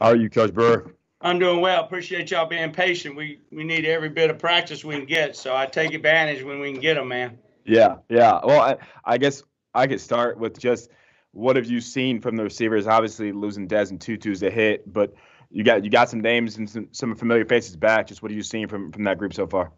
How are you, Coach Brewer? I'm doing well. Appreciate y'all being patient. We need every bit of practice we can get, so I take advantage when we can get them, man. Yeah, yeah. Well, I guess I could start with just what have you seen from the receivers? Obviously, losing Dez and Tutu's a hit, but you got some names and some familiar faces back. Just what are you seeing from that group so far?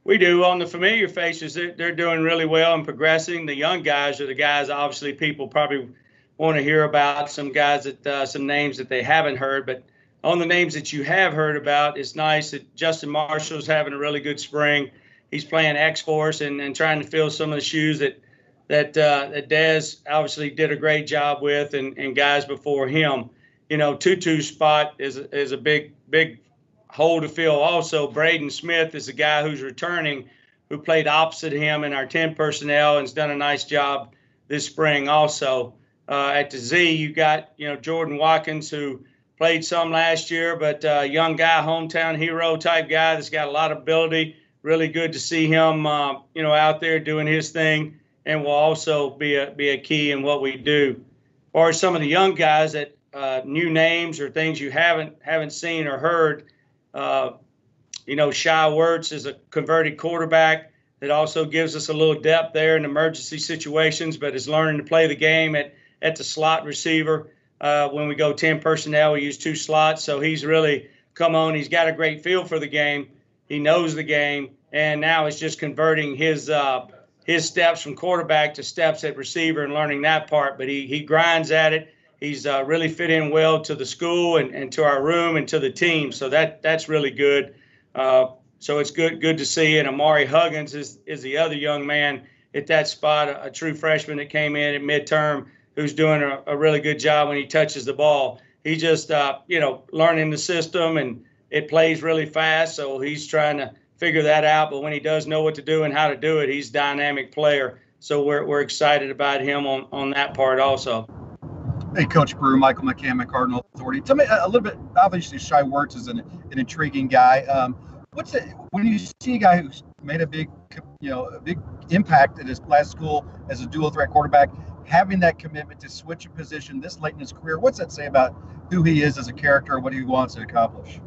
We do on the familiar faces. They're doing really well and progressing. The young guys are the guys. Obviously, people probably want to hear about some guys that some names that they haven't heard, but on the names that you have heard about, it's nice that Justin Marshall's having a really good spring. He's playing X-Force and trying to fill some of the shoes that Dez obviously did a great job with, and guys before him. You know, Tutu's spot is a big hole to fill. Also, Braden Smith is a guy who's returning, who played opposite him in our 10 personnel and has done a nice job this spring. Also, at the Z, you got Jordan Watkins, who played some last year, but young guy, hometown hero type guy that's got a lot of ability. Really good to see him, out there doing his thing, and will also be a key in what we do. Or some of the young guys that new names or things you haven't seen or heard. Shy Wertz is a converted quarterback that also gives us a little depth there in emergency situations, but is learning to play the game at the slot receiver. When we go 10 personnel, we use 2 slots. So he's really come on. He's got a great feel for the game. He knows the game. And now it's just converting his steps from quarterback to steps at receiver and learning that part. But he grinds at it. He's really fit in well to the school and to our room and to the team. So that's really good. So it's good to see. And Amari Huggins is the other young man at that spot, a true freshman that came in at midterm, who's doing a really good job when he touches the ball. He just, learning the system, and it plays really fast, so he's trying to figure that out. But when he does know what to do and how to do it, he's a dynamic player. So we're excited about him on that part also. Hey, Coach Brewer, Michael McCammon, Cardinal Authority. Tell me a little bit. Obviously, Shy Wertz is an intriguing guy. What's it when you see a guy who's made a big impact at his last school as a dual threat quarterback, having that commitment to switch a position this late in his career? What's that say about who he is as a character, what he wants to accomplish?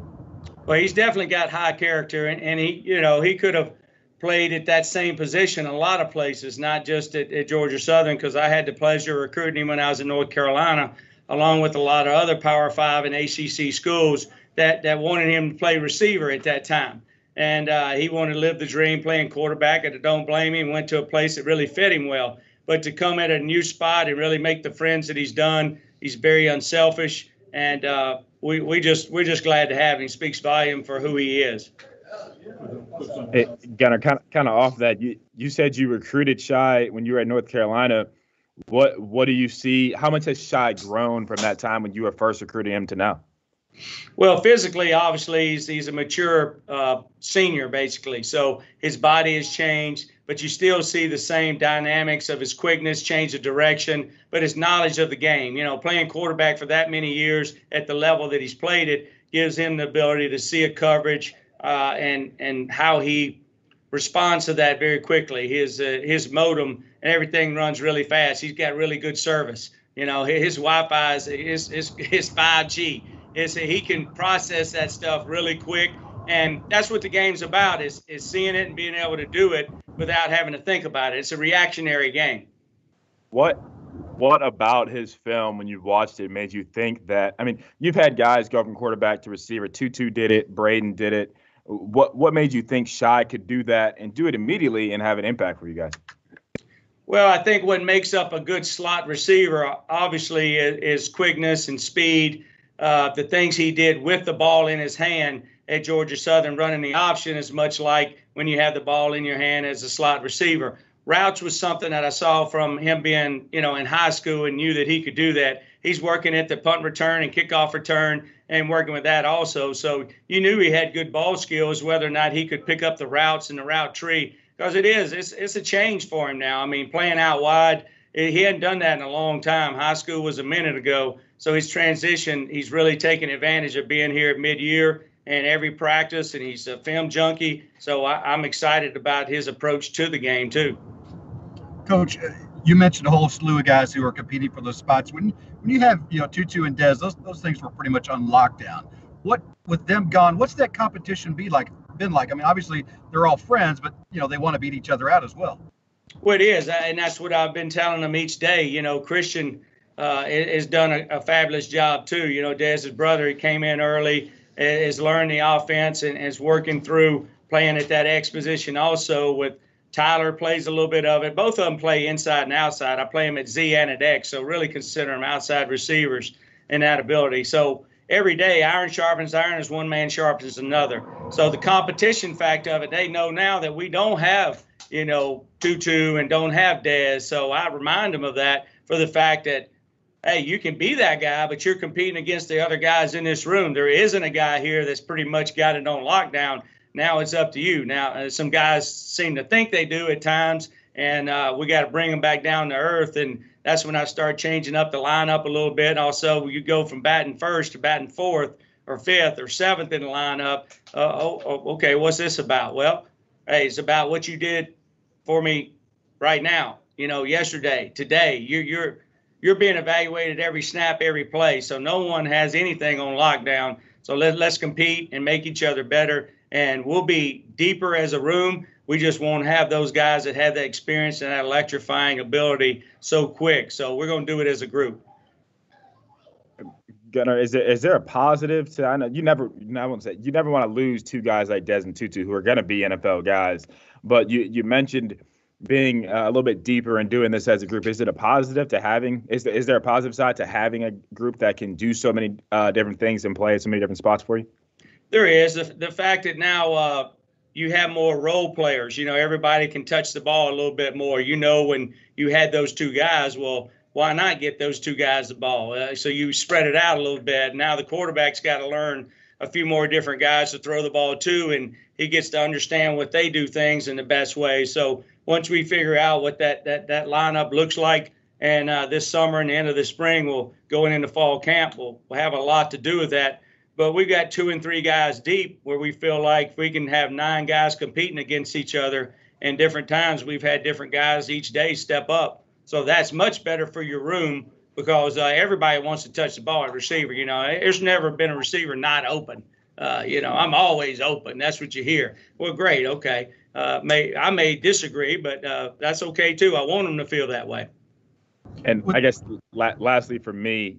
Well, he's definitely got high character, and he could have played at that same position a lot of places, not just at Georgia Southern, because I had the pleasure of recruiting him when I was in North Carolina, along with a lot of other Power 5 and ACC schools that wanted him to play receiver at that time. And he wanted to live the dream playing quarterback, and I don't blame him. Went to a place that really fit him well. But to come at a new spot and really make the friends that he's done, he's very unselfish, and we're just glad to have him. He speaks volume for who he is. Hey, Gunner, kind of off that, you said you recruited Shy when you were at North Carolina. What do you see? How much has Shy grown from that time when you were first recruiting him to now? Well, physically, obviously, he's a mature senior, basically. So his body has changed, but you still see the same dynamics of his quickness, change of direction, but his knowledge of the game. Playing quarterback for that many years at the level that he's played it gives him the ability to see a coverage and how he responds to that very quickly. His modem and everything runs really fast. He's got really good service. His Wi-Fi is his 5G. He can process that stuff really quick, and that's what the game's about, is seeing it and being able to do it without having to think about it. It's a reactionary game. What about his film, when you watched it, made you think that? I mean, you've had guys go from quarterback to receiver. Tutu did it. Braden did it. What made you think Shy could do that and do it immediately and have an impact for you guys? Well, I think what makes up a good slot receiver, obviously, is quickness and speed. The things he did with the ball in his hand at Georgia Southern, running the option, is much like when you have the ball in your hand as a slot receiver. Routes was something that I saw from him being, in high school, and knew that he could do that. He's working at the punt return and kickoff return and working with that also. So you knew he had good ball skills, whether or not he could pick up the routes and the route tree, because it's a change for him now. I mean, playing out wide, he hadn't done that in a long time. High school was a minute ago. So his transition, he's really taking advantage of being here at mid-year and every practice, and he's a film junkie. So I'm excited about his approach to the game, too. Coach, You mentioned a whole slew of guys who are competing for those spots. When you have Tutu and Dez, those things were pretty much on lockdown. What with them gone? What's that competition been like? I mean, obviously they're all friends, but they want to beat each other out as well. Well, it is, and that's what I've been telling them each day. Christian has done a fabulous job too. Dez's brother, he came in early, has learned the offense, and is working through playing at that X position also. With Tyler plays a little bit of it. Both of them play inside and outside. I play them at Z and at X, so really consider them outside receivers in that ability. So every day, iron sharpens iron as one man sharpens another. So the competition fact of it, they know now that we don't have Tutu and don't have Dez. So I remind them of that for the fact that, hey, you can be that guy, but you're competing against the other guys in this room. There isn't a guy here that's pretty much got it on lockdown. Now it's up to you. Now, some guys seem to think they do at times, and we got to bring them back down to earth. And that's when I start changing up the lineup a little bit. Also, you go from batting first to batting fourth or fifth or seventh in the lineup. Okay, what's this about? Well, hey, it's about what you did for me right now, yesterday, today. You're being evaluated every snap, every play. So no one has anything on lockdown. So let's compete and make each other better. And we'll be deeper as a room. We just won't have those guys that have that experience and that electrifying ability so quick. So we're going to do it as a group. Gunner, is there a positive to? I know you never want to lose two guys like Dez and Tutu who are going to be NFL guys. But you mentioned being a little bit deeper and doing this as a group. Is it a positive to having? Is there a positive side to having a group that can do so many different things and play at so many different spots for you? There is the fact that now you have more role players. Everybody can touch the ball a little bit more. When you had those two guys, well, why not get those two guys the ball? So you spread it out a little bit. Now the quarterback's got to learn a few more different guys to throw the ball to, and he gets to understand what they do things in the best way. So once we figure out what that lineup looks like, and this summer and the end of the spring, we'll go into fall camp. We'll have a lot to do with that. But we've got 2 and 3 guys deep where we feel like we can have 9 guys competing against each other. And different times we've had different guys each day step up. So that's much better for your room because everybody wants to touch the ball at receiver. There's never been a receiver not open. I'm always open. That's what you hear. Well, great. Okay. I may disagree, but that's okay too. I want them to feel that way. And I guess lastly for me,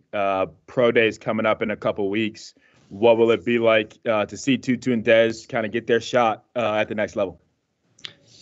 pro days coming up in a couple weeks. What will it be like to see Tutu and Dez kind of get their shot at the next level?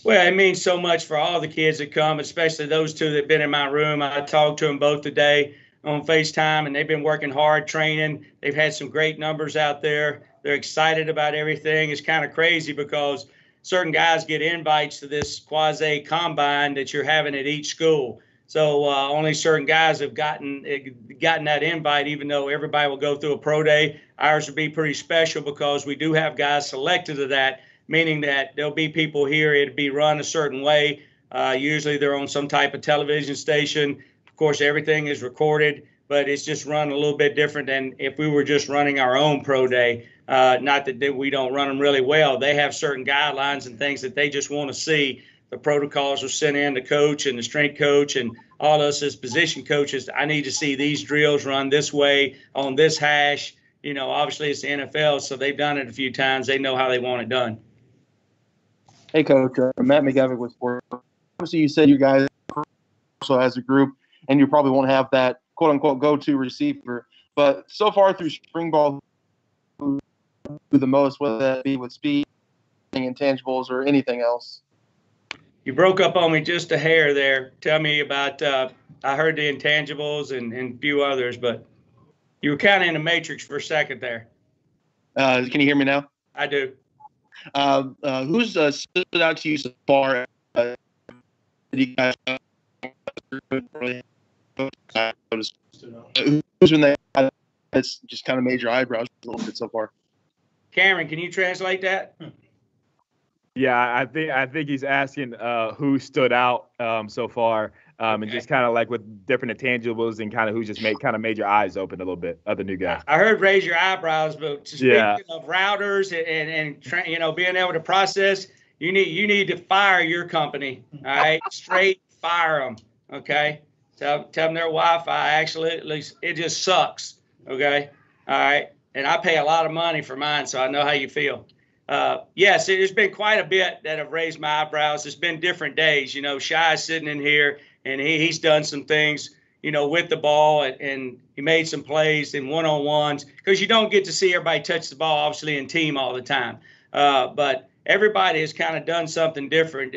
Well, it means so much for all the kids that come, especially those two that have been in my room. I talked to them both today on FaceTime, and they've been working hard training. They've had some great numbers out there. They're excited about everything. It's kind of crazy because certain guys get invites to this quasi combine that you're having at each school. So only certain guys have gotten that invite, even though everybody will go through a pro day. Ours will be pretty special because we do have guys selected to that, meaning that there'll be people here. It'll be run a certain way. Usually they're on some type of television station. Of course, everything is recorded, but it's just run a little bit different than if we were just running our own pro day. Not that we don't run them really well. They have certain guidelines and things that they just want to see. The protocols are sent in, the coach and the strength coach and all us as position coaches. I need to see these drills run this way on this hash. Obviously it's the NFL, so they've done it a few times. They know how they want it done. Hey, Coach. Matt McGavick with Sports. Obviously, you said you guys also as a group, and you probably won't have that quote-unquote go-to receiver. But so far through spring ball, who the most, whether that be with speed, intangibles, or anything else? You broke up on me just a hair there. Tell me about I heard the intangibles and a few others, but you were kind of in the matrix for a second there. Can you hear me now? I do. Who's stood out to you so far? You guys who's been that that's just kind of made your eyebrows a little bit so far? Cameron, can you translate that? Yeah, I think he's asking who stood out so far, and just kind of like with different intangibles and kind of who just made your eyes open a little bit of the new guy. I heard raise your eyebrows, but speaking of routers and being able to process, you need to fire your company. All right, straight fire them. Okay, tell them their Wi-Fi actually at least it just sucks. Okay, all right, and I pay a lot of money for mine, so I know how you feel. Yes, there's been quite a bit that have raised my eyebrows. There's been different days. You know, Shy's sitting in here, and he's done some things, you know, with the ball, and he made some plays in one-on-ones because you don't get to see everybody touch the ball, obviously, in team all the time. But everybody has kind of done something different.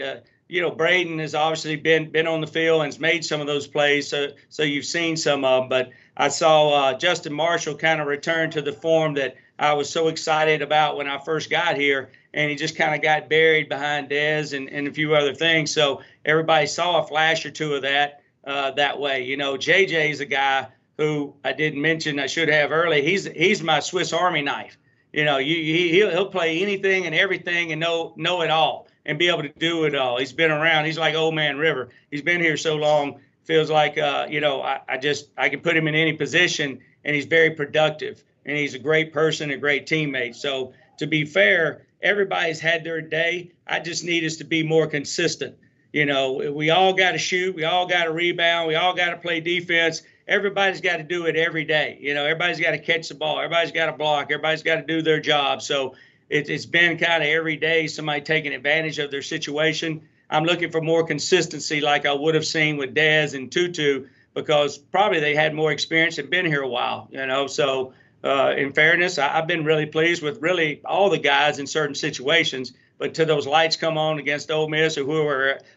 You know, Braden has obviously been on the field and has made some of those plays, so you've seen some of them. But I saw Justin Marshall kind of return to the form that I was so excited about when I first got here, and he just kind of got buried behind Dez and a few other things. So everybody saw a flash or two of that way. You know, JJ is a guy who I didn't mention, I should have early. He's my Swiss Army knife. You know, he'll play anything and everything and know it all and be able to do it all. He's been around. He's like Old Man River. He's been here so long. Feels like you know, I can put him in any position, and he's very productive. And he's a great person, a great teammate. So to be fair, everybody's had their day. I just need us to be more consistent. You know, we all got to shoot. We all got to rebound. We all got to play defense. Everybody's got to do it every day. You know, everybody's got to catch the ball. Everybody's got to block. Everybody's got to do their job. So it's been kind of every day somebody taking advantage of their situation. I'm looking for more consistency like I would have seen with Dez and Tutu because probably they had more experience and been here a while, you know. So in fairness, I've been really pleased with really all the guys in certain situations. But till those lights come on against Ole Miss or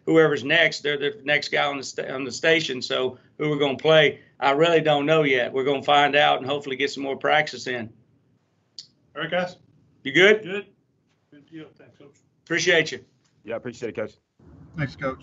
whoever's next, they're the next guy on the station. So who we're going to play, I really don't know yet. We're going to find out and hopefully get some more practice in. All right, guys. You good? Good. Good deal. Thanks, Coach. Appreciate you. Yeah, appreciate it, Coach. Thanks, Coach.